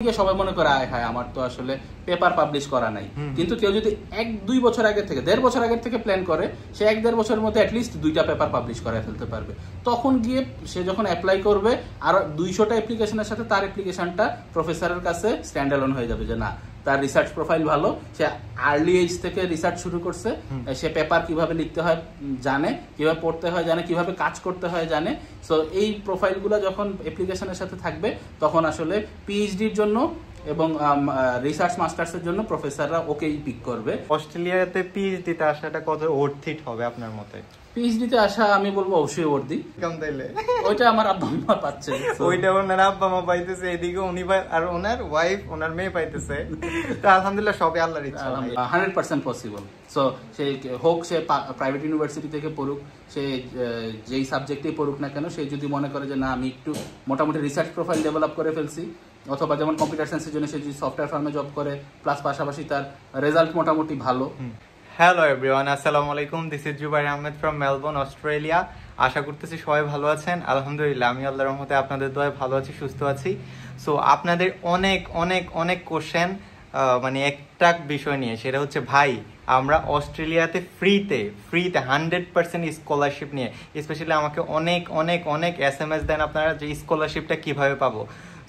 সবাই মনে করে আয় হায় আমার তো আসলে পেপার পাবলিশ করা নাই, কিন্তু কেউ যদি 1-2 বছর আগে থেকে 1.5 বছর আগে থেকে প্ল্যান করে সে 1-1.5 বছরের মধ্যে অ্যাটলিস্ট 2টা পেপার পাবলিশ করে ফেলতে পারবে। তখন গিয়ে সে যখন অ্যাপ্লাই করবে আর 200টা অ্যাপ্লিকেশনের সাথে তার অ্যাপ্লিকেশনটা প্রফেসরের কাছে স্ট্যান্ড অ্যালোন হয়ে যাবে যে না তার রিসার্চ প্রোফাইল ভালো, সে আর্লি এজ থেকে রিসার্চ শুরু করছে, সে পেপার কিভাবে লিখতে হয় জানে, কিভাবে পড়তে হয় জানে, কিভাবে কাজ করতে হয় জানে। সো এই প্রোফাইলগুলো যখন অ্যাপ্লিকেশনের সাথে থাকবে তখন আসলে পিএইচডির জন্য এবং রিসার্চ মাস্টার্সের জন্য প্রফেসররা ওকেই পিক করবে। অস্ট্রেলিয়াতে পিএইচডিতে আসাটা কত ওর্থিট হবে আপনার মতে? পিএইচডিতে আসা আমি বলবো অবশ্যই ওর্দি। কেমন তাইলে? ওইটা আমার আব্বা মা পাচ্ছে, ওইটা ওনার আব্বা মা পাইতেছে, এদিকে উনি আর ওনার ওয়াইফ ওনার মেয়ে পাইতেছে। তো আলহামদুলিল্লাহ সবই আল্লাহর ইচ্ছা। 100% পসিবল। সো সে হোক সে প্রাইভেট ইউনিভার্সিটি থেকে পড়ুক, সে যেই সাবজেক্টেই পড়ুক না কেন, সে যদি মনে করে যে না আমি একটু মোটামুটি রিসার্চ প্রোফাইল ডেভেলপ করে ফেলছি, অথবা যেমন কম্পিউটার সায়েন্সের জন্য সে যদি সফটওয়্যার ফার্মে জব করে প্লাস পাশাপাশি তার রেজাল্ট মোটামুটি ভালো। হ্যালো এভরিওয়ান, আসসালামু আলাইকুম। This is Zubair Ahmed from Melbourne, Australia. আশা করতেছি সবাই ভালো আছেন। আলহামদুলিল্লাহ আমি আল্লাহর রহমতে আপনাদের দোয়ায় ভালো আছি, সুস্থ আছি। সো আপনাদের অনেক অনেক অনেক কোশ্চেন মানে একটা বিষয় নিয়ে, সেটা হচ্ছে ভাই আমরা অস্ট্রেলিয়াতে ফ্রিতে 100% স্কলারশিপ নিয়ে, স্পেশালি আমাকে অনেক অনেক অনেক SMS দেন আপনারা যে স্কলারশিপটা কিভাবে পাবো।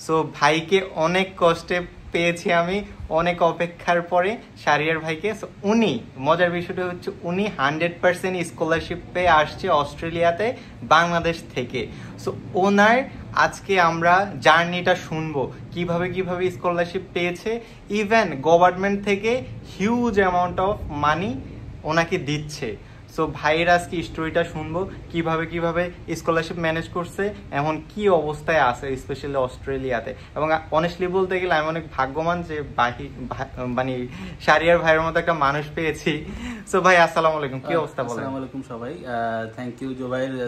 সো ভাইকে অনেক কষ্টে পেয়েছি আমি, অনেক অপেক্ষার পরে শাহরিয়ার ভাইকে। সো উনি, মজার বিষয়টা হচ্ছে উনি 100% স্কলারশিপ পেয়ে আসছে অস্ট্রেলিয়াতে বাংলাদেশ থেকে। সো ওনার আজকে আমরা জার্নিটা শুনবো, কিভাবে কিভাবে স্কলারশিপ পেয়েছে, ইভেন গভর্নমেন্ট থেকে হিউজ অ্যামাউন্ট অফ মানি ওনাকে দিচ্ছে। সো ভাইয়ের আজকে স্টোরিটা শুনবো, কিভাবে কিভাবে স্কলারশিপ ম্যানেজ করছে, এমন কি অবস্থায় আছে স্পেশালি অস্ট্রেলিয়াতে। এবং অনেস্টলি বলতে গেলে আমি অনেক ভাগ্যবান যে মানে শাহরিয়ার ভাইয়ের মতো একটা মানুষ পেয়েছি। সো ভাই আসসালামু আলাইকুম, কি অবস্থা বলেন? আসসালামু আলাইকুম সবাই। থ্যাংক ইউ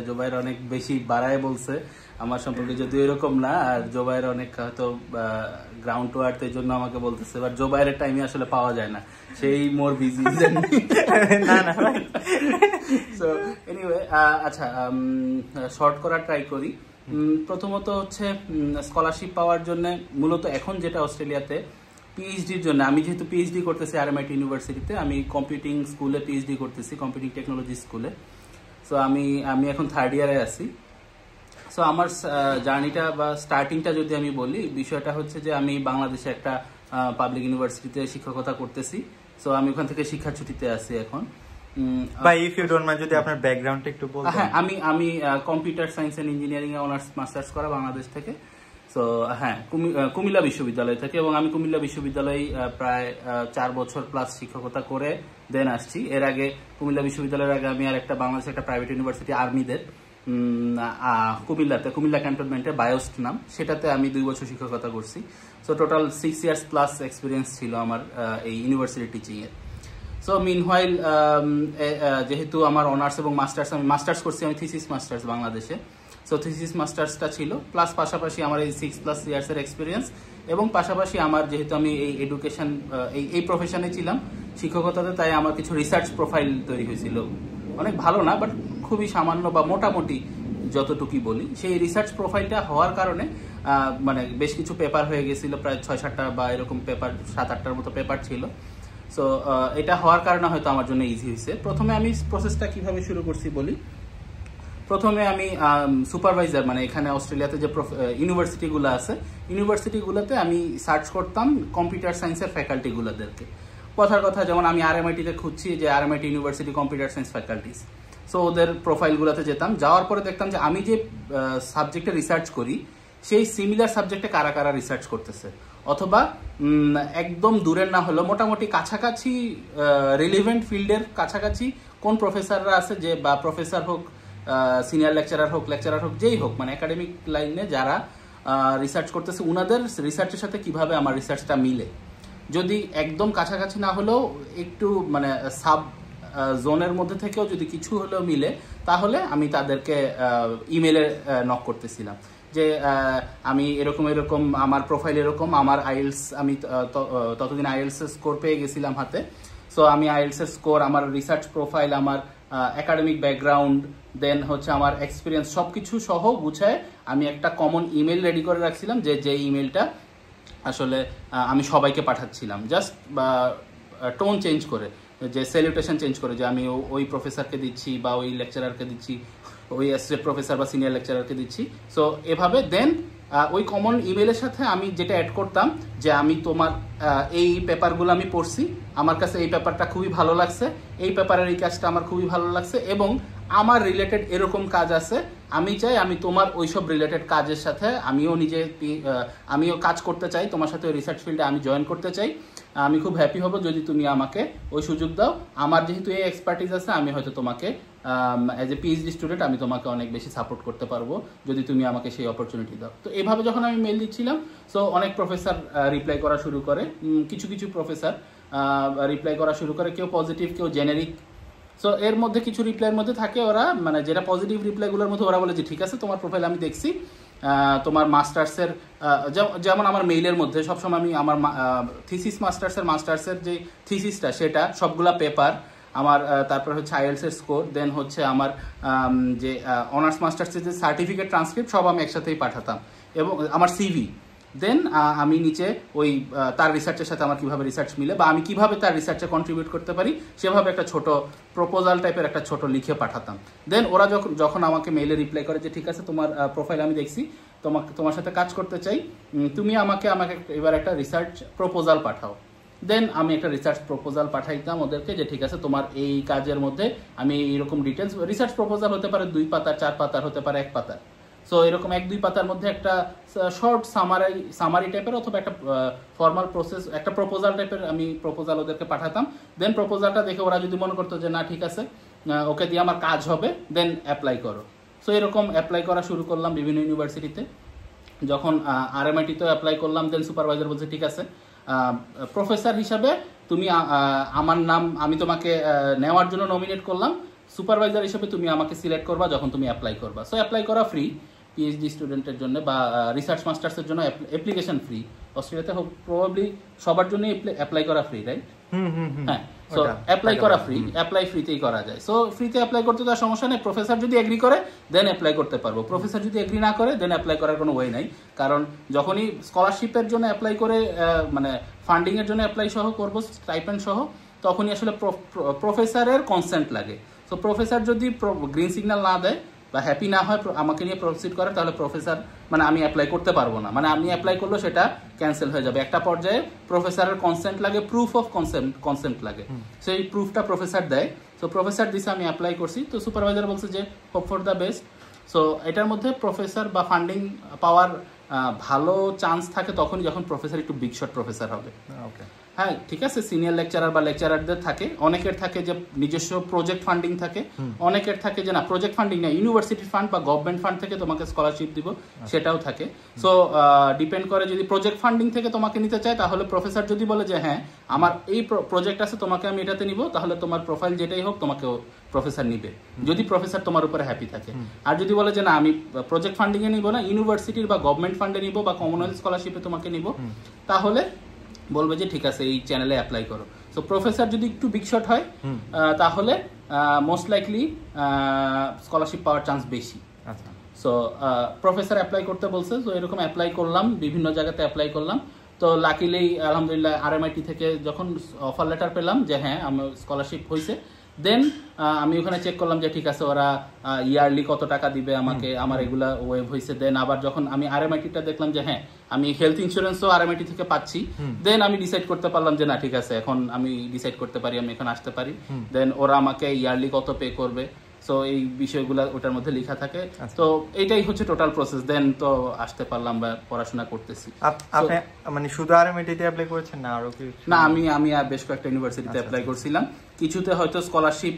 জোবাইর অনেক বেশি বাড়ায় বলছে আমার সম্পর্কে, যদিও এরকম না। আর জোবাইর অনেক হয়তো গ্রাউন্ড টু আর্থ এর জন্য আমাকে বলতেছে, বাট জোবাইরের টাইমে আসলে পাওয়া যায় না, সেই মোর বিজি। না না ভাই। সো এনিওয়ে, আচ্ছা শর্ট করার ট্রাই করি। প্রথমত হচ্ছে স্কলারশিপ পাওয়ার জন্য মূলত এখন যেটা অস্ট্রেলিয়াতে পিএইচডির জন্য, আমি যেহেতু পিএইচডি করতেছি RMIT ইউনিভার্সিটিতে, আমি কম্পিউটিং স্কুলে পিএইচডি করতেছি, কম্পিউটিং টেকনোলজি স্কুলে। সো আমি এখন 3rd ইয়ারে আছি। সো আমার জার্নিটা বা স্টার্টিংটা যদি আমি বলি, বিষয়টা হচ্ছে যে আমি বাংলাদেশে একটা পাবলিক ইউনিভার্সিটিতে শিক্ষকতা করতেছি। সো আমি ওখান থেকে শিক্ষা ছুটিতে আছি এখন। ভাই ইফ ইউ ডোন্ট মাইন্ড যদি আপনার ব্যাকগ্রাউন্ডটা একটু বলতেন। হ্যাঁ, আমি কম্পিউটার সায়েন্স এন্ড ইঞ্জিনিয়ারিং এ অনার্স মাস্টার্স করা বাংলাদেশ থেকে। সো হ্যাঁ, কুমিল্লা বিশ্ববিদ্যালয় থেকে, এবং আমি কুমিল্লা বিশ্ববিদ্যালয়ে প্রায় 4 বছর প্লাস শিক্ষকতা করে দেন আসছি। এর আগে কুমিল্লা বিশ্ববিদ্যালয়ের আগে আমি আর একটা বাংলাদেশের একটা প্রাইভেট ইউনিভার্সিটি আর্মিদের কুমিল্লা ক্যান্টনমেন্টে বায়োস্ট নাম, সেটাতে আমি 2 বছর শিক্ষকতা করছি। So total 6 years plus experience ছিল আমার এই ইউনিভার্সিটি টিচিং এর। সো মিনহোয়াইল যেহেতু আমার অনার্স এবং মাস্টার্স, আমি মাস্টার্স করছি, আমি থিসিস মাস্টার্স বাংলাদেশে। সো থিসিস মাস্টার্সটা ছিল, প্লাস পাশাপাশি আমার এই 6+ ইয়ার্সের এক্সপিরিয়েন্স, এবং পাশাপাশি আমার যেহেতু আমি এই এডুকেশন এই প্রফেশনে ছিলাম শিক্ষকতাতে, তাই আমার কিছু রিসার্চ প্রোফাইল তৈরি হয়েছিল। অনেক ভালো না, বাট খুবই সামান্য বা মোটামুটি যতটুকুই বলি, সেই রিসার্চ প্রোফাইলটা হওয়ার কারণে মানে বেশ কিছু পেপার হয়ে গেছিল, প্রায় 6-7টা বা এরকম পেপার, 7-8টার মতো পেপার ছিল। সো এটা হওয়ার কারণে হয়তো আমার জন্য ইজি হয়েছে। প্রথমে আমি প্রসেসটা কিভাবে শুরু করছি বলি। প্রথমে আমি সুপারভাইজার, মানে এখানে অস্ট্রেলিয়াতে যে ইউনিভার্সিটিগুলো আছে, ইউনিভার্সিটিগুলোতে আমি সার্চ করতাম কম্পিউটার সায়েন্সের ফ্যাকাল্টিগুলোদেরকে। কথার কথা, যেমন আমি RMIT-তে খুঁজছি যে RMIT university computer science faculties. So ওদের প্রোফাইলগুলোতে যেতাম, যাওয়ার পরে দেখতাম যে আমি যে সাবজেক্টে রিসার্চ করি সেই সিমিলার সাবজেক্টে কারা কারা রিসার্চ করতেছে, অথবা একদম দূরের না হলেও মোটামুটি কাছাকাছি রিলিভেন্ট ফিল্ডের কাছাকাছি কোন প্রফেসররা আছে, যে বা প্রফেসর হোক, সিনিয়র লেকচারার হোক, যেই হোক, মানে একাডেমিক লাইনে যারা রিসার্চ করতেছে উনাদের রিসার্চের সাথে কিভাবে আমার রিসার্চটা মিলে। যদি একদম কাছাকাছি না হলেও একটু মানে সাব জোনের মধ্যে থেকেও যদি কিছু হলেও মিলে, তাহলে আমি তাদেরকে ইমেলে নক করতেছিলাম যে আমি এরকম আমার প্রোফাইল এরকম, আমার আইএলস, আমি ততদিন আইএলস স্কোর পেয়ে গেছিলাম হাতে। সো আমি আইএলস স্কোর, আমার রিসার্চ প্রোফাইল, আমার একাডেমিক ব্যাকগ্রাউন্ড, দেন হচ্ছে আমার এক্সপিরিয়েন্স, সবকিছু সহ গুছায় আমি একটা কমন ইমেল রেডি করে রাখছিলাম, যে ইমেলটা আসলে আমি সবাইকে পাঠাচ্ছিলাম, জাস্ট টোন চেঞ্জ করে, যে স্যালুটেশন চেঞ্জ করে, যে আমি ওই প্রফেসরকে দিচ্ছি বা ওই লেকচারারকে দিচ্ছি, ওই অ্যাসোসিয়েট প্রফেসর বা সিনিয়র লেকচারারকে দিচ্ছি। সো এভাবে দেন ওই কমন ইমেলের সাথে আমি যেটা অ্যাড করতাম যে আমি তোমার এই পেপারগুলো আমি পড়ছি, আমার কাছে এই পেপারটা খুবই ভালো লাগছে, এই পেপারের এই কাজটা আমার খুবই ভালো লাগছে, এবং আমার রিলেটেড এরকম কাজ আছে, আমি চাই আমি তোমার ওইসব রিলেটেড কাজের সাথে আমিও কাজ করতে চাই, তোমার সাথে ওই রিসার্চ ফিল্ডে আমি জয়েন করতে চাই। আমি খুব হ্যাপি হব যদি তুমি আমাকে ওই সুযোগ দাও। আমার যেহেতু এই এক্সপার্টিজ আছে, আমি হয়তো তোমাকে অ্যাজ এ পিএইচডি স্টুডেন্ট আমি তোমাকে অনেক বেশি সাপোর্ট করতে পারবো যদি তুমি আমাকে সেই অপরচুনিটি দাও। তো এইভাবে যখন আমি মেল দিচ্ছিলাম, সো অনেক প্রফেসর রিপ্লাই করা শুরু করে, কিছু কিছু প্রফেসর রিপ্লাই করা শুরু করে, কেউ পজিটিভ কেউ জেনেরিক। সো এর মধ্যে কিছু রিপ্লাইয়ের মধ্যে থাকে ওরা, মানে যেটা পজিটিভ রিপ্লাইগুলোর মধ্যে ওরা বলে যে ঠিক আছে তোমার প্রোফাইল আমি দেখছি, তোমার মাস্টার্সের যেমন আমার মেইলের মধ্যে সবসময় আমি আমার থিসিস মাস্টার্সের যে থিসিসটা সেটা সবগুলা পেপার আমার, তারপর হচ্ছে আইএলটিএস এর স্কোর, দেন হচ্ছে আমার যে অনার্স মাস্টার্সের যে সার্টিফিকেট ট্রান্সক্রিপ্ট সব আমি একসাথেই পাঠাতাম, এবং আমার সিভি। দেন আমি নিচে ওই তার রিসার্চের সাথে আমার কিভাবে রিসার্চ মিলে বা আমি কিভাবে তার রিসার্চে কন্ট্রিবিউট করতে পারি সেভাবে একটা ছোট প্রপোজাল টাইপের একটা ছোট লিখে পাঠাতাম। দেন ওরা যখন আমাকে মেইলে রিপ্লাই করে যে ঠিক আছে তোমার প্রোফাইল আমি দেখছি, তোমার সাথে কাজ করতে চাই, তুমি আমাকে এবার একটা রিসার্চ প্রপোজাল পাঠাও। দেন আমি একটা রিসার্চ প্রপোজাল পাঠাইতাম ওদেরকে যে ঠিক আছে তোমার এই কাজের মধ্যে আমি এইরকম ডিটেলস, রিসার্চ প্রপোজাল হতে পারে 2 পাতা 4 পাতার, হতে পারে 1 পাতা। সো এরকম 1-2 পাতার মধ্যে একটা শর্ট সামারি টাইপের অথবা একটা ফর্মাল প্রসেস, একটা প্রপোজাল টাইপের আমি প্রপোজাল ওদেরকে পাঠাতাম। দেন প্রপোজালটা দেখে ওরা যদি মনে করতো যে না ঠিক আছে ওকে দিয়ে আমার কাজ হবে, দেন অ্যাপ্লাই করো। সো এরকম অ্যাপ্লাই করা শুরু করলাম বিভিন্ন ইউনিভার্সিটিতে। যখন RMIT-তেও অ্যাপ্লাই করলাম, দেন সুপারভাইজার বলছে ঠিক আছে প্রফেসর হিসাবে তুমি আমার নাম, আমি তোমাকে নেওয়ার জন্য নমিনেট করলাম, সুপারভাইজার হিসেবে তুমি আমাকে সিলেক্ট করবা যখন তুমি অ্যাপ্লাই করবা। সো অ্যাপ্লাই করা ফ্রি পিএইচডি স্টুডেন্টের জন্য বা রিসার্চ মাস্টার্সের জন্য অ্যাপ্লিকেশন ফ্রি। অস্ট্রেলিয়াতে প্রবাবলি সবার জন্য অ্যাপ্লাই করা ফ্রি, রাইট? হ্যাঁ, সো অ্যাপ্লাই করা ফ্রি, অ্যাপ্লাই ফ্রিতেই করা যায়। সো ফ্রিতে অ্যাপ্লাই করতে তো সমস্যা নেই, প্রফেসর যদি এগ্রি করে দেন অ্যাপ্লাই করতে পারবো, প্রফেসর যদি এগ্রি না করে দেন অ্যাপ্লাই করার কোনো ওয়ে নাই। কারণ যখনই স্কলারশিপের জন্য অ্যাপ্লাই করে, মানে ফান্ডিং এর জন্য অ্যাপ্লাই সহ করবো স্টাইপেন্ড সহ, তখনই আসলে প্রফেসরের কনসেন্ট লাগে। সো প্রফেসর যদি গ্রিন সিগন্যাল না দেয় বা হ্যাপি না হয় আমাকে নিয়ে প্রসিড করে, তাহলে প্রফেসর মানে আমি অ্যাপ্লাই করতে পারবো না, মানে আমি অ্যাপ্লাই করলেও সেটা ক্যান্সেল হয়ে যাবে। একটা পর্যায়ে প্রফেসরের কনসেন্ট লাগে, প্রুফ অফ কনসেন্ট লাগে, সেই প্রুফটা প্রফেসর দেয়। সো প্রফেসর দিছে আমি অ্যাপ্লাই করছি, তো সুপারভাইজার বলছে যে hope for the best. So এটার মধ্যে প্রফেসর বা ফান্ডিং পাওয়ার ভালো চান্স থাকে তখনই যখন প্রফেসর একটু বিগ শট প্রফেসর হবে। হ্যাঁ ঠিক আছে, সিনিয়র লেকচারার বা লেকচারারদের থাকে, অনেকের থাকে যে নিজস্ব প্রজেক্ট ফান্ডিং থাকে, অনেকের থাকে যে না প্রজেক্ট ফান্ডিং না ইউনিভার্সিটি ফান্ড বা গভর্নমেন্ট ফান্ড থেকে তোমাকে স্কলারশিপ দিব, সেটাও থাকে। সো ডিপেন্ড করে, যদি প্রজেক্ট ফান্ডিং থেকে তোমাকে নিতে চায় তাহলে প্রফেসর যদি বলে যে হ্যাঁ আমার এই প্রজেক্ট আছে তোমাকে আমি এটাতে নিব, তাহলে তোমার প্রোফাইল যেটাই হোক তোমাকে প্রফেসর নিবে, যদি প্রফেসর তোমার উপরে হ্যাপি থাকে। আর যদি বলে যে না আমি প্রজেক্ট ফান্ডিং এ নিব না, ইউনিভার্সিটির বা গভর্নমেন্ট ফান্ডে নিব বা কমনওয়েলথ স্কলারশিপে তোমাকে নিব, তাহলে বলবে যে ঠিক আছে এই চ্যানেলে অ্যাপ্লাই করো। সো প্রফেসর যদি একটু বিগ শট হয় তাহলে মোস্ট লাইকলি স্কলারশিপ পাওয়ার চান্স বেশি। সো প্রফেসর অ্যাপ্লাই করতে বলছে, তো এরকম অ্যাপ্লাই করলাম, বিভিন্ন জায়গাতে অ্যাপ্লাই করলাম। তো লাকিলি আলহামদুলিল্লাহ RMIT থেকে যখন অফার লেটার পেলাম যে হ্যাঁ আমার স্কলারশিপ হয়েছে, দেন আমি ওখানে চেক করলাম যে ঠিক আছে ওরা ইয়ারলি কত টাকা দিবে আমাকে, আমার এগুলা ওয়েভ হয়েছে। দেন আবার যখন আমি RMIT-টা দেখলাম যে হ্যাঁ আমি হেলথ ইন্স্যুরেন্সও RMIT থেকে পাচ্ছি, দেন আমি ডিসাইড করতে পারলাম যে না ঠিক আছে এখন আমি ডিসাইড করতে পারি আমি এখন আসতে পারি। দেন ওরা আমাকে ইয়ারলি কত পে করবে, সো এই বিষয়গুলো ওটার মধ্যে লেখা থাকে। তো এইটাই হচ্ছে টোটাল প্রসেস। দেন তো আসতে পারলাম বা পড়াশোনা করতেছি। আপনি মানে শুধু RMIT-তে অ্যাপ্লাই করেছেন না আরো কি? না, আমি আর বেশ কয়েকটা ইউনিভার্সিটিতে অ্যাপ্লাই করছিলাম। কিছুতে হয়তো স্কলারশিপ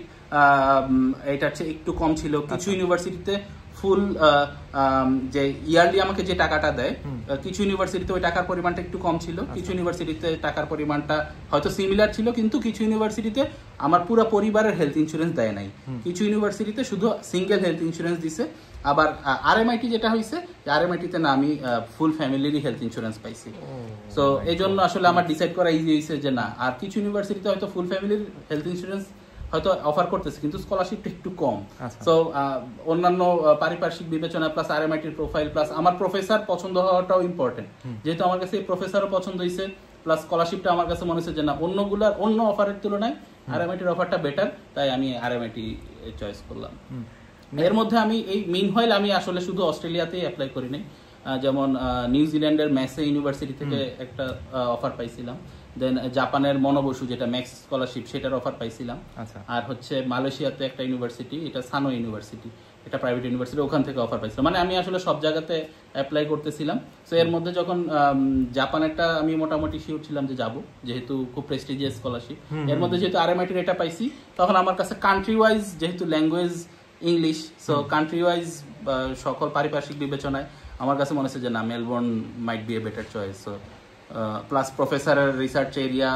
এটা একটু কম ছিল, কিছু ইউনিভার্সিটিতে ফুল যে ইয়ারলি আমাকে যে টাকাটা দেয়, কিছু ইউনিভার্সিটিতে ওই টাকার পরিমাণটা একটু কম ছিল, কিছু ইউনিভার্সিটিতে টাকার পরিমাণটা হয়তো সিমিলার ছিল, কিন্তু কিছু ইউনিভার্সিটিতে আমার পুরো পরিবারের হেলথ ইন্স্যুরেন্স দেয় নাই, কিছু ইউনিভার্সিটিতে শুধু সিঙ্গেল হেলথ ইন্স্যুরেন্স দিছে। আবার RMIT যেটা হয়েছে, RMIT-তে না আমি ফুল ফ্যামিলিরই হেলথ ইন্স্যুরেন্স পাইছি। সো এই জন্য আসলে আমার ডিসাইড করা ইজি হয়েছে যে না, আর কিছু ইউনিভার্সিটিতে হয়তো ফুল ফ্যামিলির হেলথ ইন্স্যুরেন্স হয়তো অফার করতেছে, কিন্তু স্কলারশিপটা একটু কম। সো অন্যান্য পারিপার্শ্বিক বিবেচনা প্লাস আরএমআইটির প্রোফাইল প্লাস আমার প্রফেসর পছন্দ হওয়াটাও ইম্পর্টেন্ট। যেহেতু আমার কাছে এই প্রফেসরও পছন্দ হয়েছে প্লাস স্কলারশিপটা আমার কাছে মনে হচ্ছে যে না অন্য অফারের তুলনায় আরএমআইটির অফারটা বেটার, তাই আমি আরএমআইটি চয়েস করলাম। এর মধ্যে আমি এই মিনহোয়াইল আমি আসলে শুধু অস্ট্রেলিয়াতেই অ্যাপ্লাই করি নাই, যেমন নিউজিল্যান্ডের ম্যাসে ইউনিভার্সিটি থেকে একটা অফার পাইছিলাম, দেন জাপানের মনোবসু যেটা ম্যাক্স স্কলারশিপ সেটার অফার পাইছিলাম, আর হচ্ছে মালয়েশিয়াতে একটা ইউনিভার্সিটি, এটা সানো ইউনিভার্সিটি, এটা প্রাইভেট ইউনিভার্সিটি, ওখান থেকে অফার পাইছিলাম। মানে আমি আসলে সব জায়গাতে অ্যাপ্লাই করতেছিলাম। সো এর মধ্যে যখন জাপানেরটা আমি মোটামুটি শিওর ছিলাম যে যাব, যেহেতু খুব প্রেস্টিজিয়াস স্কলারশিপ। এর মধ্যে যেহেতু আরএমআইটির এটা পাইছি, তখন আমার কাছে কান্ট্রি ওয়াইজ যেহেতু language English, so country wise সকল পারিপার্শ্বিক বিবেচনায় আমার কাছে মনে হচ্ছে যে না Melbourne might be a better choice. So plus প্রফেসরের রিসার্চ এরিয়া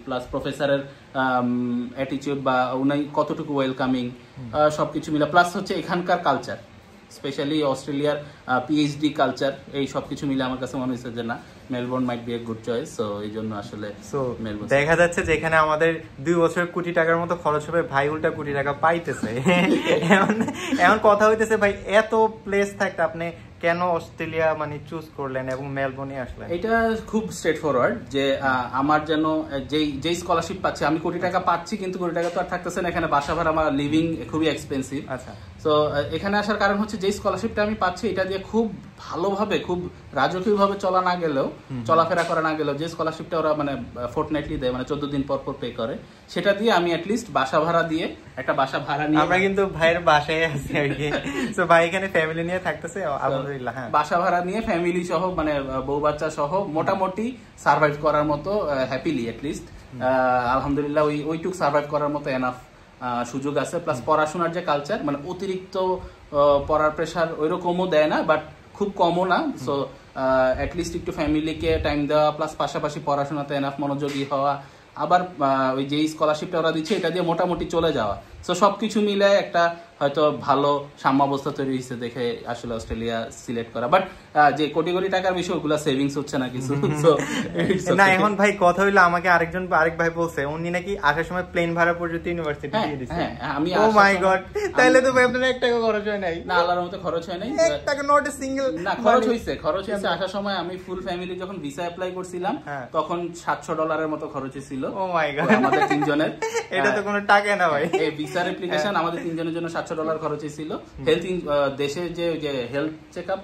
প্লাস প্রফেসরের অ্যাটিটিউড বা উনি কতটুকু ওয়েলকামিং সবকিছু মিলে, প্লাস হচ্ছে এখানকার কালচার, স্পেশালি অস্ট্রেলিয়ার পিএইচডি কালচার, এই সবকিছু মিলে আমার কাছে মনে হয়েছে যে না Melbourne might be a good choice. So এই জন্য আসলে দেখা যাচ্ছে যে এখানে আমাদের 2 বছর কোটি টাকার মতো খরচ হবে, ভাই উল্টা কোটি টাকা পাইতেছে। এমন কথা হইতেছে ভাই এত প্লেস থাকতে আপনি কেন অস্ট্রেলিয়া মানে চুজ করলেন এবং মেলবোর্নে আসলেন? এটা খুব স্ট্রেট ফরওয়ার্ড যে আমার যেন যেই স্কলারশিপ পাচ্ছি, আমি কোটি টাকা পাচ্ছি কিন্তু কোটি টাকা তো আর থাকতেছে না এখানে, বাসা ভাড়া আমার লিভিং খুবই এক্সপেন্সিভ। আচ্ছা, তো এখানে আসার কারণ হচ্ছে যেই স্কলারশিপটা আমি পাচ্ছি এটা দিয়ে খুব ভালোভাবে খুব রাজকীয়ভাবে চলা না গেলেও চলাফেরা করা না গেলেও যে স্কলারশিপটা ওরা মানে ফোর্টনাইটলি দেয়, মানে 14 দিন পর পর পে করে, সেটা দিয়ে আমি অ্যাটলিস্ট বাসা ভাড়া দিয়ে একটা বাসা ভাড়া নিয়ে, আমরা কিন্তু ভাইয়ের বাসায় আছি আর কি, তো ভাই এখানে ফ্যামিলি নিয়ে থাকতেছে আলহামদুলিল্লাহ। হ্যাঁ, বাসা ভাড়া নিয়ে ফ্যামিলি সহ মানে বউ বাচ্চা সহ মোটামুটি সার্ভাইভ করার মতো হ্যাপিলি অ্যাটলিস্ট আলহামদুলিল্লাহ ওইটুক সার্ভাইভ করার মতো এনাফ সুযোগ আছে। প্লাস পড়াশোনার যে কালচার, মানে অতিরিক্ত পড়ার প্রেশার ওইরকমও দেয় না, বাট খুব কমও না। সো অ্যাটলিস্ট একটু ফ্যামিলিকে টাইম দেওয়া প্লাস পাশাপাশি পড়াশোনাতে এনাফ মনোযোগী হওয়া, আবার ওই যে স্কলারশিপটা ওরা দিচ্ছে এটা দিয়ে মোটামুটি চলে যাওয়া। সো সবকিছু মিলে একটা হয়তো ভালো সাম্যাবস্থা তৈরি হয়েছে দেখে আসলে অস্ট্রেলিয়া সিলেক্ট করা। বাট যে কোটি কোটি টাকার বিষয় ওগুলো সেভিংস হচ্ছে না কিছু। না এখন ভাই কথা হইলো আমাকে আরেক ভাই বলছে উনি নাকি আসার সময় প্লেন ভাড়া পর্যন্ত ইউনিভার্সিটি দিয়ে দিয়েছে। আমি ও মাই গড, তাহলে তো ভাই আপনার 1 টাকা খরচ হয় নাই? না, আল্লাহর মতে খরচ হয় নাই, 1 টাকা নট এ সিঙ্গেল। না, খরচ হইছে আসার সময় আমি ফুল ফ্যামিলি যখন ভিসা অ্যাপ্লাই করছিলাম তখন $700 মতো খরচ হয়েছিল। ও মাই গড, আমাদের 3 জনের। এটা তো কোনো টাকা না ভাই, এই ভিসার অ্যাপ্লিকেশন আমাদের 3 জনের জন্য $700 খরচ হয়েছিল। হেলথ দেশে যে হেলথ চেকআপ,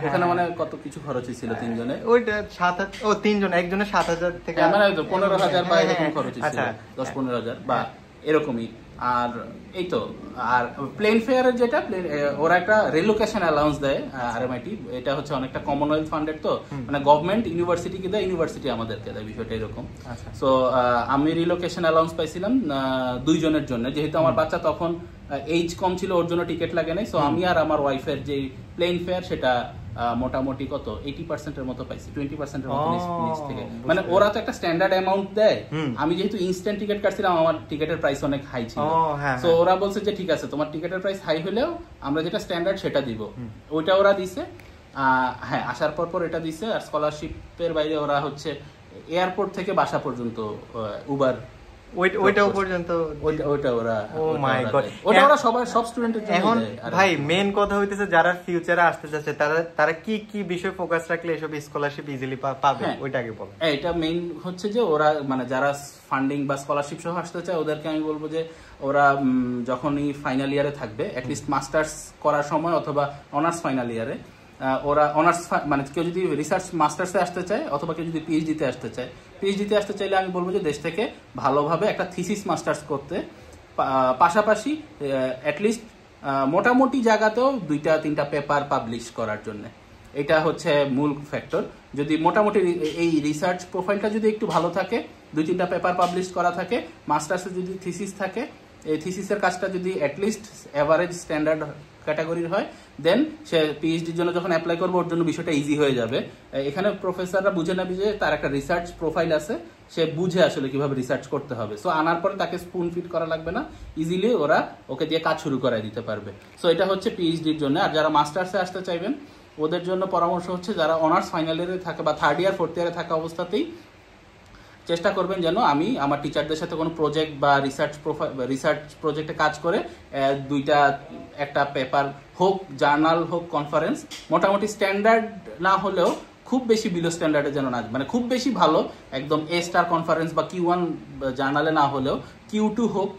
ওখানে মানে কত কিছু খরচ হয়েছিল 3 জনের। ওইটা 7 ও 3 জন, একজনের 7000 থেকে মানে 15,000 বা এরকম খরচ হয়েছিল, 10-15,000 বা এরকমই। আর এই তো, আর প্লেন ফেয়ারের যেটা ওরা একটা রিলোকেশন অ্যালাউন্স দেয় আরএমআইটি, এটা হচ্ছে অনেকটা কমনওয়েলথ ফান্ডেড, তো মানে গভর্নমেন্ট ইউনিভার্সিটিকে দেয়, ইউনিভার্সিটি আমাদেরকে দেয়, বিষয়টা এরকম। সো আমি রিলোকেশন অ্যালাউন্স পাইছিলাম 2 জনের জন্য, যেহেতু আমার বাচ্চা তখন এইজ কম ছিল, ওর জন্য টিকিট লাগে নাই। সো আমি আর আমার ওয়াইফের যে প্লেন ফেয়ার সেটা মোটামুটি কত 80% এর মতো পাইছি, 20% এর মতো নিচ থেকে। মানে ওরা তো একটা স্ট্যান্ডার্ড অ্যামাউন্ট দেয়, আমি যেহেতু ইনস্ট্যান্ট টিকিট কাটছিলাম আমার টিকিটের প্রাইস অনেক হাই ছিল। সো ওরা বলছে যে ঠিক আছে তোমার টিকিটের প্রাইস হাই হলেও আমরা যেটা স্ট্যান্ডার্ড সেটা দিব, ওইটা ওরা দিছে। হ্যাঁ, আসার পর এটা দিছে। আর স্কলারশিপের বাইরে ওরা হচ্ছে এয়ারপোর্ট থেকে বাসা পর্যন্ত উবার, ওইটাও পর্যন্ত ওইটা ওরা, ও মাই গড, ওটা ওরা সব স্টুডেন্টের জন্য। এখন ভাই মেইন কথা হইতেছে যারা ফিউচারে আসতে যাচ্ছে তারা কি বিষয় ফোকাস রাখলে এসব স্কলারশিপ ইজিলি পাবে, ওইটা আগে বলো। এটা মেইন হচ্ছে যে ওরা মানে যারা ফান্ডিং বা স্কলারশিপ সহ আসতে চায় ওদেরকে আমি বলবো যে ওরা যখনই ফাইনাল ইয়ারে থাকবে, অ্যাটলিস্ট মাস্টার্স করার সময় অথবা অনার্স ফাইনাল ইয়ারে, ওরা অনার্স মানে কেউ যদি রিসার্চ মাস্টার্সে আসতে চায় অথবা কেউ যদি পিএইচডিতে আসতে চাইলে আমি বলবো যে দেশ থেকে ভালোভাবে একটা থিসিস মাস্টার্স করতে, পাশাপাশি অ্যাটলিস্ট মোটামুটি জায়গাতেও 2-3টা পেপার পাবলিশ করার জন্য। এটা হচ্ছে মূল ফ্যাক্টর। যদি মোটামুটি এই রিসার্চ প্রোফাইলটা যদি একটু ভালো থাকে, 2-3টা পেপার পাবলিশ করা থাকে, মাস্টার্সে যদি থিসিস থাকে, এই থিসিসের কাজটা যদি অ্যাটলিস্ট এভারেজ স্ট্যান্ডার্ড ক্যাটাগরির হয়, দেন সে পিএইচডির জন্য যখন অ্যাপ্লাই করবে ওর জন্য বিষয়টা ইজি হয়ে যাবে। এখানে প্রফেসররা বুঝে নেবে যে তার একটা রিসার্চ প্রোফাইল আছে, সে বুঝে আসলে কিভাবে রিসার্চ করতে হবে। সো আনার পরে তাকে স্পুন ফিট করা লাগবে না, ইজিলি ওরা ওকে দিয়ে কাজ শুরু করাই দিতে পারবে। সো এটা হচ্ছে পিএইচডির জন্য। আর যারা মাস্টার্সে আসতে চাইবেন ওদের জন্য পরামর্শ হচ্ছে যারা অনার্স ফাইনাল ইয়ারে থাকে বা 3rd ইয়ার 4th ইয়ারে থাকা অবস্থাতেই চেষ্টা করবেন যেন আমি আমার টিচারদের সাথে কোনো প্রজেক্ট বা রিসার্চ প্রজেক্টে কাজ করে একটা পেপার হোক, জার্নাল হোক, কনফারেন্স, মোটামুটি স্ট্যান্ডার্ড না হলেও খুব বেশি বিলো স্ট্যান্ডার্ডে যেন না, মানে খুব বেশি ভালো একদম A স্টার কনফারেন্স বা Q1 জার্নালে না হলেও Q2 হোক,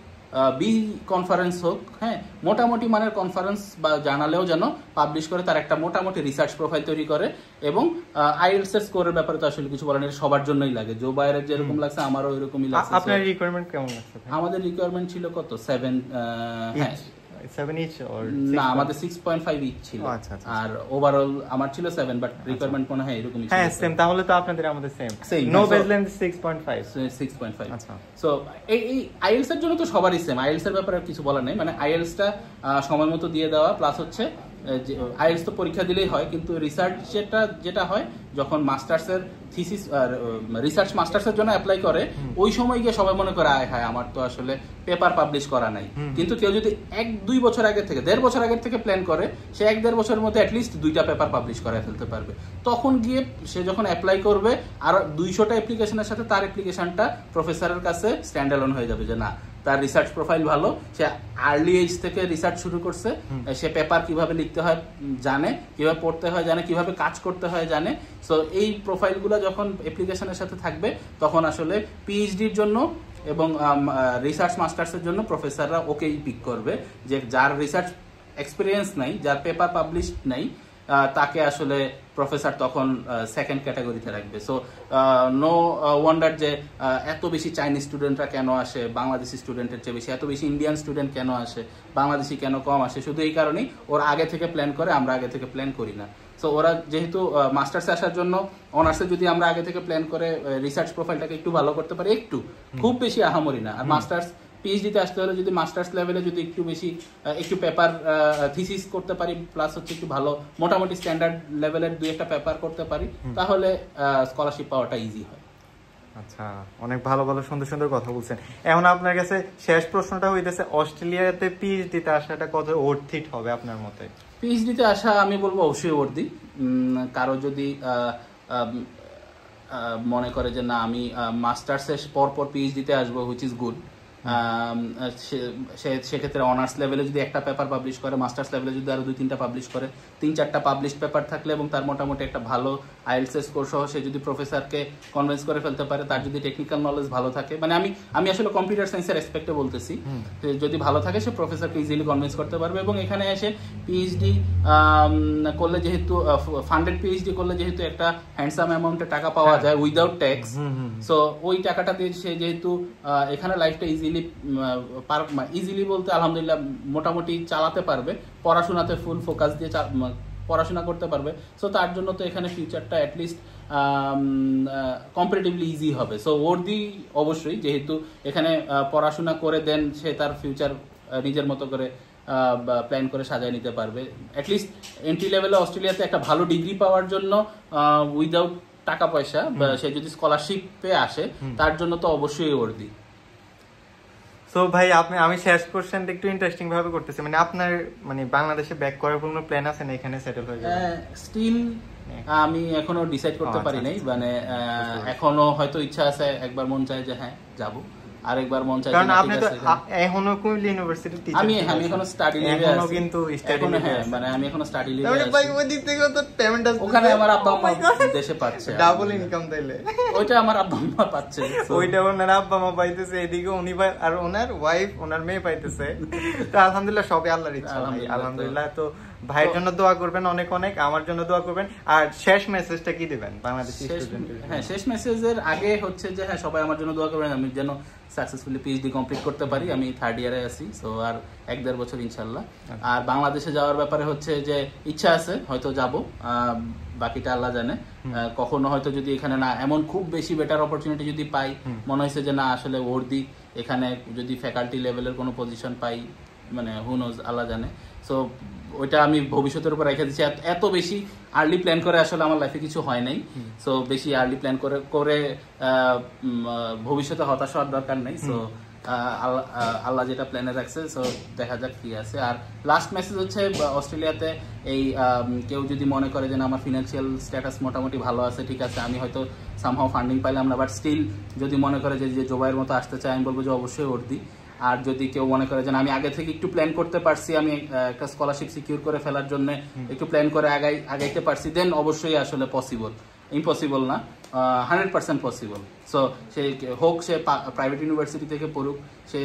বি কনফারেন্স হোক, হ্যাঁ, মোটামুটি মানের কনফারেন্স বা জার্নালেও যেন পাবলিশ করে তার একটা মোটামুটি রিসার্চ প্রোফাইল তৈরি করে। এবং আইএলটিএস এর স্কোরের ব্যাপারে তো আসলে কিছু বলার নেই, সবার জন্যই লাগে। জো বাইরের যেরকম লাগছে আমারও এরকমই লাগছে। আপনার রিকোয়ারমেন্ট কেমন লাগছে? আমাদের রিকোয়ারমেন্ট ছিল কত 7, হ্যাঁ 7 each or না, আমাদের 6.5 ইচ ছিল। আচ্ছা। আর ওভারঅল আমার ছিল 7, বাট রিকোয়ারমেন্ট মনে হয় এরকমই ছিল। হ্যাঁ সেম, তাহলে তো আপনাদের আমাদের সেম নো বেসলাইন 6.5। আচ্ছা, সো এই আইএলটিএস এর জন্য তো সবারই সেম, আইএলটিএস এর ব্যাপারে কিছু বলার নেই। মানে আইএলটিএস টা সময় মতো দিয়ে দেওয়া, প্লাস হচ্ছে আইএলটিএস তো পরীক্ষা দিলেই হয়, কিন্তু রিসার্চ যেটা হয় যখন মাস্টার্সের থিসিস রিসার্চ মাস্টার্সের জন্য অ্যাপ্লাই করে, ওই সময় গিয়ে সবাই মনে করে আয় হায় আমার তো আসলে পেপার পাবলিশ করা নাই। কিন্তু কেউ যদি 1-2 বছর আগে থেকে 1.5 বছর আগে থেকে প্ল্যান করে, সে 1-1.5 বছরের মধ্যে অ্যাটলিস্ট 2টা পেপার পাবলিশ করে ফেলতে পারবে। তখন গিয়ে সে যখন অ্যাপ্লাই করবে, আর 200টা অ্যাপ্লিকেশনের সাথে তার অ্যাপ্লিকেশনটা প্রফেসরের কাছে স্ট্যান্ড অ্যালোন হয়ে যাবে যে না, তার রিসার্চ প্রোফাইল ভালো, সে আর্লি এজ থেকে রিসার্চ শুরু করছে, সে পেপার কিভাবে লিখতে হয় জানে, কিভাবে পড়তে হয় জানে, কিভাবে কাজ করতে হয় জানে। সো এই প্রোফাইলগুলো যখন অ্যাপ্লিকেশনের সাথে থাকবে, তখন আসলে পিএইচডির জন্য এবং রিসার্চ মাস্টার্সের জন্য প্রফেসররা ওকেই পিক করবে, যে যার রিসার্চ এক্সপিরিয়েন্স নাই, যার পেপার পাবলিশ নাই, তাকে আসলে প্রফেসর তখন সেকেন্ড ক্যাটাগরিতে রাখবে। সো নো ওয়ান্ডার যে এত বেশি চাইনিজ স্টুডেন্টরা কেন আসে বাংলাদেশি স্টুডেন্টের চেয়ে বেশি, এত বেশি ইন্ডিয়ান স্টুডেন্ট কেন আসে, বাংলাদেশি কেন কম আসে, শুধু এই কারণেই ওরা আগে থেকে প্ল্যান করে, আমরা আগে থেকে প্ল্যান করি না। সো ওরা যেহেতু মাস্টার্সে আসার জন্য, অনার্সে যদি আমরা আগে থেকে প্ল্যান করে রিসার্চ প্রোফাইলটাকে একটু ভালো করতে পারি, একটু খুব বেশি আহামরি না। আর মাস্টার্স পিএইচডিতে আসতে হলে যদি মাস্টার্স লেভেলে যদি একটু পেপার থিসিস করতে পারি, প্লাস হচ্ছে একটু ভালো মোটামুটি স্ট্যান্ডার্ড লেভেলের 2-1টা পেপার করতে পারি, তাহলে স্কলারশিপ পাওয়াটা ইজি হয়। আচ্ছা, অনেক ভালো সুন্দর সুন্দর কথা বলছেন। এখন আপনার কাছে শেষ প্রশ্নটা হইতেছে, অস্ট্রেলিয়াতে পিএইচডিতে আসাটা কত ওর্থিট হবে আপনার মতে? পিএইচডিতে আসা আমি বলবো অবশ্যই ওর্থি। কারো যদি মনে করে যে না আমি মাস্টার্সের পর পিএইচডিতে আসবো, হুইচ ইজ গুড, সেক্ষেত্রে অনার্স লেভেলে যদি একটা পেপার পাবলিশ করে, মাস্টার্স লেভেলে যদি আরো 2-3টা পাবলিশ করে, 3-4টা পাবলিশড পেপার থাকলে এবং তার মোটামুটি একটা ভালো আইএলটিএস স্কোর সহ সে যদি প্রফেসরকে কনভিন্স করে ফেলতে পারে, তার যদি টেকনিক্যাল নলেজ ভালো থাকে, মানে আমি আসলে কম্পিউটার সায়েন্সের রেসপেক্টে বলতেছি, যদি ভালো থাকে সে প্রফেসরকে ইজিলি কনভিন্স করতে পারবে। এবং এখানে এসে পিএইচডি করলে, যেহেতু ফান্ডেড পিএইচডি করলে যেহেতু একটা হ্যান্ডসাম অ্যামাউন্টে টাকা পাওয়া যায় উইদাউট ট্যাক্স, সো ওই টাকাটা দিয়ে সে যেহেতু এখানে লাইফটা ইজিলি বলতে আলহামদুলিল্লাহ মোটামুটি চালাতে পারবে, পড়াশোনাতে ফুল ফোকাস দিয়ে পড়াশোনা করতে পারবে। সো তার জন্য তো এখানে ফিউচারটা অ্যাটলিস্ট কম্পারেটিভলি ইজি হবে। সো ওর্দি অবশ্যই, যেহেতু এখানে পড়াশোনা করে দেন সে তার ফিউচার নিজের মতো করে প্ল্যান করে সাজায় নিতে পারবে। অ্যাটলিস্ট এন্ট্রি লেভেলে অস্ট্রেলিয়াতে একটা ভালো ডিগ্রি পাওয়ার জন্য উইদাউট টাকা পয়সা সে যদি স্কলারশিপে আসে, তার জন্য তো অবশ্যই ওর্দি। সো ভাই, আমি শেষ কোশ্চেনটা একটু ইন্টারেস্টিং ভাবে করতেছি, মানে আপনার বাংলাদেশে ব্যাক করার কোনো প্ল্যান আছে না, এখানে সেটেল হয়ে যাবে? স্টিল আমি এখনো ডিসাইড করতে পারি নাই, মানে এখনো হয়তো ইচ্ছা আছে, একবার মন চায় যে হ্যাঁ যাবো, আরেকবার মন চায়, কারণ আপনি তো এখনো কুইন্সল্যান্ড ইউনিভার্সিটি টিচার। আমি এখনো স্টাডি লিভে আছি, কিন্তু মানে আমি এখনো স্টাডি লিভে আছি। ভাই ওই দিক থেকে তো পেমেন্ট আছে, ওখানে আমার আব্বা আম্মা দেশে পাচ্ছে ডাবল ইনকাম, তাইলে ওইটা আমার আব্বা আম্মা পাচ্ছে, ওইটা ওনার আব্বা আম্মা পাইতেছে, এদিকে উনি আর ওনার ওয়াইফ ওনার মেয়ে পাইতেছে। তো আলহামদুলিল্লাহ, সবই আল্লাহর ইচ্ছা। আলহামদুলিল্লাহ। তো ভাইয়ের জন্য দোয়া করবেন অনেক অনেক, আমার জন্য দোয়া করবেন। আর শেষ মেসেজটা কি দিবেন বাংলাদেশি স্টুডেন্টদের? হ্যাঁ, শেষ মেসেজের আগে হচ্ছে যে হ্যাঁ, সবাই আমার জন্য দোয়া করবেন, আমি যেন সাকসেসফুলি পিএইচডি কমপ্লিট করতে পারি। আমি 3rd ইয়ারে আছি, সো আর 1-1.5 বছর ইনশাল্লাহ। আর বাংলাদেশে যাওয়ার ব্যাপারে হচ্ছে যে ইচ্ছা আছে, হয়তো যাব, বাকিটা আল্লাহ জানে। কখনো হয়তো যদি এখানে না এমন খুব বেশি বেটার অপরচুনিটি যদি পাই, মনে হয়েছে যে না আসলে ওর্দি, এখানে যদি ফ্যাকাল্টি লেভেলের কোনো পজিশন পাই, মানে হু নোজ, আল্লাহ জানে। সো ওইটা আমি ভবিষ্যতের উপর রেখে দিচ্ছি। এত বেশি আর্লি প্ল্যান করে আসলে আমার লাইফে কিছু হয় নাই। সো বেশি আর্লি প্ল্যান করে ভবিষ্যতে হতাশ হওয়ার দরকার নেই। সো আল্লাহ যেটা প্ল্যানে রাখছে, সো দেখা যাক কি আছে। আর লাস্ট মেসেজ হচ্ছে অস্ট্রেলিয়াতে এই কেউ যদি মনে করে যে আমার ফিনান্সিয়াল স্ট্যাটাস মোটামুটি ভালো আছে, ঠিক আছে, আমি হয়তো সামহাও ফান্ডিং পাইলাম না, বাট স্টিল যদি মনে করে যে জোবাইয়ের মতো আসতে চায়, আমি বলবো যে অবশ্যই ওর দিই। আর যদি কেউ মনে করে যে আমি আগে থেকে একটু প্ল্যান করতে পারছি, আমি একটা স্কলারশিপ সিকিউর করে ফেলার জন্য একটু প্ল্যান করে আগাইতে পারছি, দেন অবশ্যই আসলে পসিবল, ইম্পসিবল না, 100% পসিবল। সো সে হোক সে প্রাইভেট ইউনিভার্সিটি থেকে পড়ুক, সে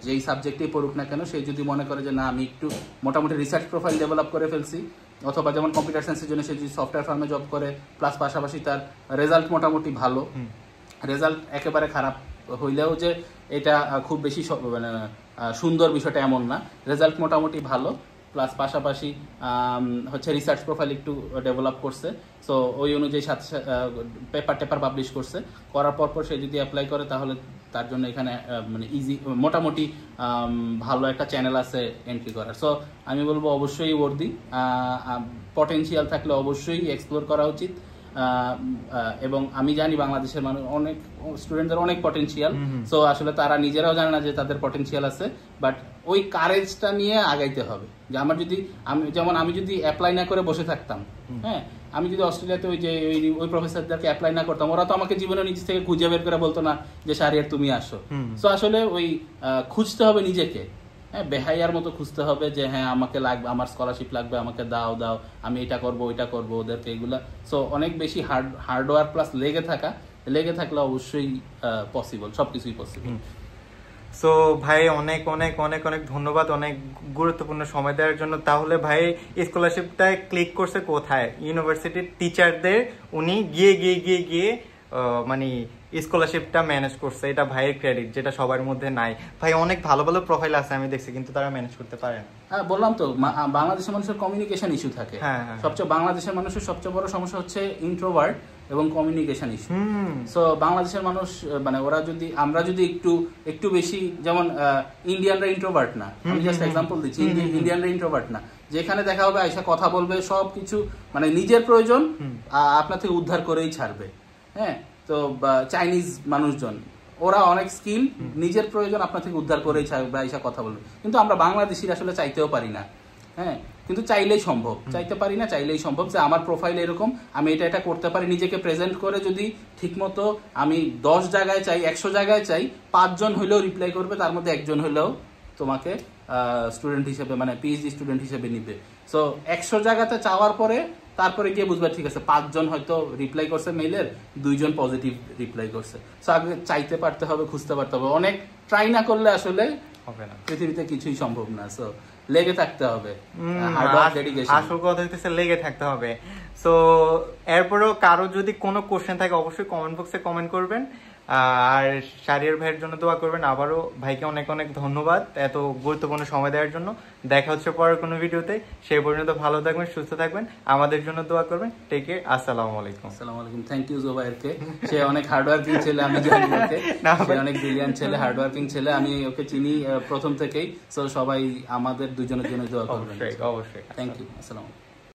যেই সাবজেক্টেই পড়ুক না কেন, সে যদি মনে করে যে না আমি একটু মোটামুটি রিসার্চ প্রোফাইল ডেভেলপ করে ফেলছি, অথবা যেমন কম্পিউটার সায়েন্সের জন্য সে যদি সফটওয়্যার ফার্মে জব করে, প্লাস পাশাপাশি তার রেজাল্ট মোটামুটি ভালো, রেজাল্ট একেবারে খারাপ হইলেও যে এটা খুব বেশি মানে সুন্দর বিষয়টা এমন না, রেজাল্ট মোটামুটি ভালো, প্লাস পাশাপাশি হচ্ছে রিসার্চ প্রোফাইল একটু ডেভেলপ করছে, সো ওই অনুযায়ী পেপার পাবলিশ করছে, করার পর সে যদি অ্যাপ্লাই করে তাহলে তার জন্য এখানে মানে ইজি মোটামুটি ভালো একটা চ্যানেল আছে এন্ট্রি করার। সো আমি বলবো অবশ্যই ওর্দি, পটেনশিয়াল থাকলে অবশ্যই এক্সপ্লোর করা উচিত। এবং আমি জানি বাংলাদেশের মানুষ অনেক স্টুডেন্টদের অনেক পটেনশিয়াল, সো আসলে তারা নিজেরাও জানে না যে তাদের পটেনশিয়াল আছে, বাট ওই কারেজটা নিয়ে আগাইতে হবে। যে আমি যদি অ্যাপ্লাই না করে বসে থাকতাম, হ্যাঁ, আমি যদি অস্ট্রেলিয়াতে ওই প্রফেসরদেরকে অ্যাপ্লাই না করতাম, ওরা তো আমাকে জীবনে নিজ থেকে খুঁজে বের করে বলতো না যে শাহরিয়ার তুমি আসো। সো আসলে ওই খুঁজতে হবে নিজেকে, হ্যাঁ, বেহাইয়ার মতো খুঁজতে হবে যে হ্যাঁ আমাকে লাগবে, আমার স্কলারশিপ লাগবে, আমাকে দাও, আমি এটা করবো ওইটা করবো, ওদেরকে এগুলা। সো অনেক বেশি হার্ডওয়ার্ক প্লাস লেগে থাকলে অবশ্যই পসিবল, সবকিছুই পসিবল। সো ভাই অনেক অনেক অনেক অনেক ধন্যবাদ অনেক গুরুত্বপূর্ণ সময় দেওয়ার জন্য। তাহলে ভাই স্কলারশিপটায় ক্লিক করছে কোথায়? ইউনিভার্সিটির টিচারদের উনি গিয়ে মানে স্কলারশিপটা ম্যানেজ করছে, এটা ভাইয়ের ক্রেডিট, যেটা সবার মধ্যে নাই। ভাই অনেক ভালো ভালো প্রোফাইল আছে আমি দেখছি, কিন্তু তারা ম্যানেজ করতে পারে না। হ্যাঁ, বললাম তো বাংলাদেশের মানুষের কমিউনিকেশন ইস্যু থাকে। বাংলাদেশের মানুষের সবচেয়ে বড় সমস্যা হচ্ছে ইন্ট্রোভার্ট এবং কমিউনিকেশন ইস্যু। সো বাংলাদেশের মানুষ মানে আমরা যদি একটু বেশি, যেমন ইন্ডিয়ানরা ইন্ট্রোভার্ট না, আমি জাস্ট এক্সাম্পল দিচ্ছি, ইন্ডিয়ানরা ইন্ট্রোভার্ট না, যেখানে দেখা হবে আয়সা কথা বলবে, সবকিছু মানে নিজের প্রয়োজন আপনার থেকে উদ্ধার করেই ছাড়বে। হ্যাঁ, তো চাইনিজ মানুষজন ওরা অনেক স্কিল, নিজের প্রয়োজন আপনার থেকে উদ্ধার করেই ছাড়বে, আয়সা কথা বলবে। কিন্তু আমরা বাংলাদেশিরা আসলে চাইতেও পারি না, হ্যাঁ, কিন্তু চাইলেই সম্ভব, চাইতে পারি না, চাইলেই সম্ভব। যে আমার প্রোফাইল এরকম, আমি এটা করতে পারি, নিজেকে প্রেজেন্ট করে যদি ঠিকমতো আমি 10 জায়গায় চাই, 100 জায়গায় চাই, 5 জন হইলেও রিপ্লাই করবে, তার মধ্যে 1 জন হইলেও তোমাকে স্টুডেন্ট হিসেবে মানে পিএইচডি স্টুডেন্ট হিসেবে নিবে। সো 100 জায়গাতে চাওয়ার পরে তারপরে গিয়ে বুঝবে ঠিক আছে 5 জন হয়তো রিপ্লাই করছে মেইলের, 2 জন পজিটিভ রিপ্লাই করছে। সো আগে চাইতে পারতে হবে, খুঁজতে পারতে হবে, অনেক ট্রাই না করলে আসলে হবে না, পৃথিবীতে কিছুই সম্ভব না। সো লেগে থাকতে হবে, আসল কথা হইতেছে লেগে থাকতে হবে। সো এরপরেও কারো যদি কোনো কোশ্চেন থাকে অবশ্যই কমেন্ট বক্সে কমেন্ট করবেন, আর শাহরিয়ার ভাইয়ের জন্য দোয়া করবেন। আবারও ভাইকে অনেক অনেক ধন্যবাদ এত গুরুত্বপূর্ণ সময় দেওয়ার জন্য। দেখা হচ্ছে পরের কোনো ভিডিওতে, সেই পর্যন্ত ভালো থাকবেন, সুস্থ থাকবেন, আমাদের জন্য দোয়া করবেন। টেক কেয়ার, আসসালামু আলাইকুম। আসসালামু আলাইকুম। থ্যাংক ইউ জোবাইরকে, সে অনেক হার্ডওয়ার্কিং ছেলে, আমি জানি ওকে, সে অনেক ব্রিলিয়ান্ট ছেলে, হার্ডওয়ার্কিং ছেলে, আমি ওকে চিনি প্রথম থেকেই। সো সবাই আমাদের দুজনের জন্য দোয়া করবেন। অবশ্যই। থ্যাংক ইউ, আসসালামু আলাইকুম।